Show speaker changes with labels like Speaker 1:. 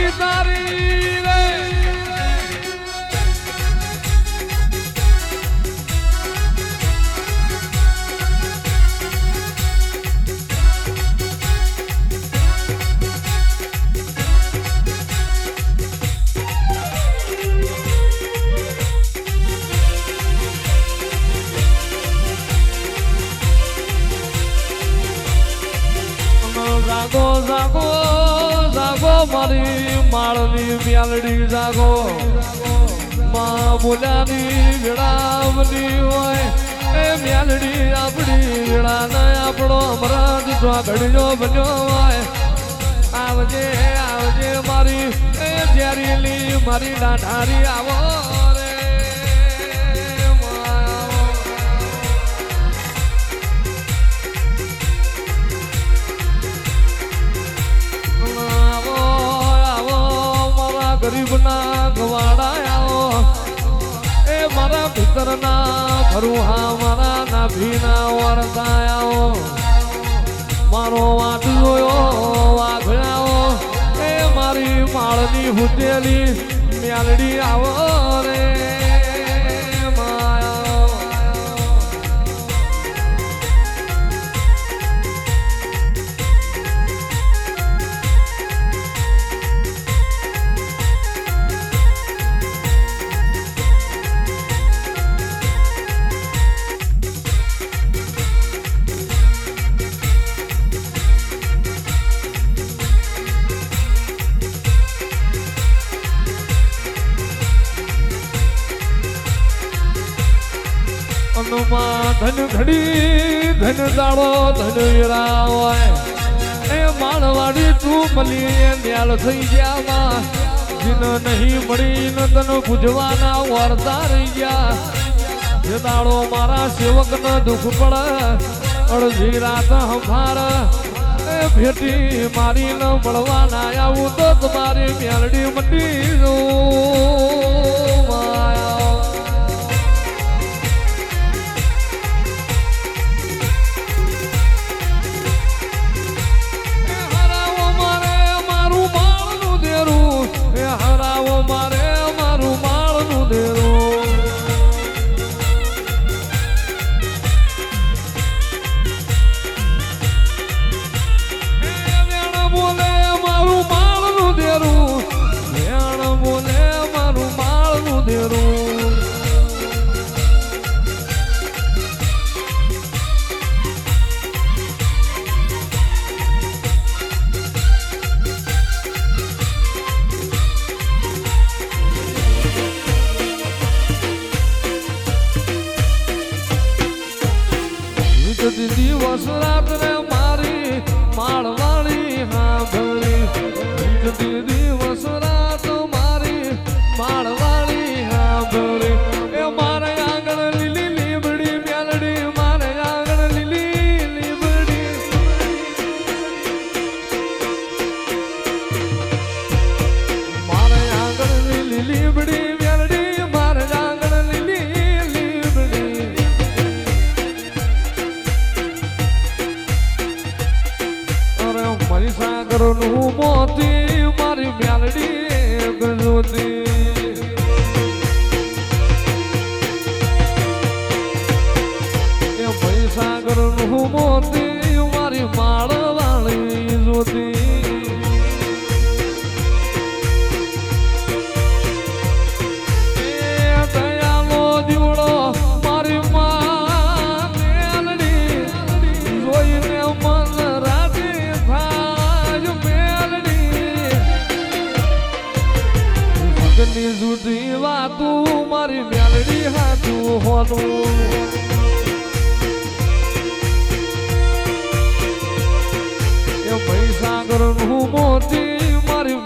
Speaker 1: મેલડી તારી રે જાગો જાગો જાગો મારી માળની મેલડી જાગો માં બોલ્યાની વેળાવલી હોય એ મેલડી આપણી વેળા ને આપણો અમરાજ ઘડીયો બન્યો હોય આવજે આવજે મારી એ ઝેરીલી મારી ડાઢારી આવો રે ગરીબના ગવાડા આવો એ મારા ભીતરના ભરુહા મારા નાભીના વરતા આવો મારો વાટ જોયો વાઘડાઓ એ મારી માળની હુટેલી મેલડી આવો રે ધન ઘડી ધન દાડો ધન વીરા હોય એ માળવાડી તું મળી ન્યાલ થઈ ગયા જીન નહીં મળી ન તન પૂજવાના વરતા રહી ગયા જે દાડો મારા સેવક ન દુઃખ પડે અડધી રાત હમાર એ ભેટી મારી ન મળવાના આવું તો તમારી મેલડી મટી જવું હરાવો મારે મારું માળનું દેરું વેણ બોલે મારું માળનું દેરું વેણ બોલે મારું માળનું દેરું દિવસ રાત રે મારી માળવાળી હાંભળી દિવસ રાત મારી માળવાળી હાંભળી એ મારે આંગણ લીલી લીબડી મેલડી મારે આંગણ લીલી લીબડી મારે આંગણ લીલી લીબડી મેલડી મારે આંગણ લીલી લીબડી સાગરનું મોતી મારી મેલડી ગજોતી એ ભાઈ સાગરનું મોતી મારી માળવાળી જોતી એ દયાલો દીવડો મારી માં મેલડી જોઈને મન રાજી થાય મેલડી જુદી વાતું મારી મેલડી હાથું હોનું એ ભાઈ સાગરનું મોતી મારી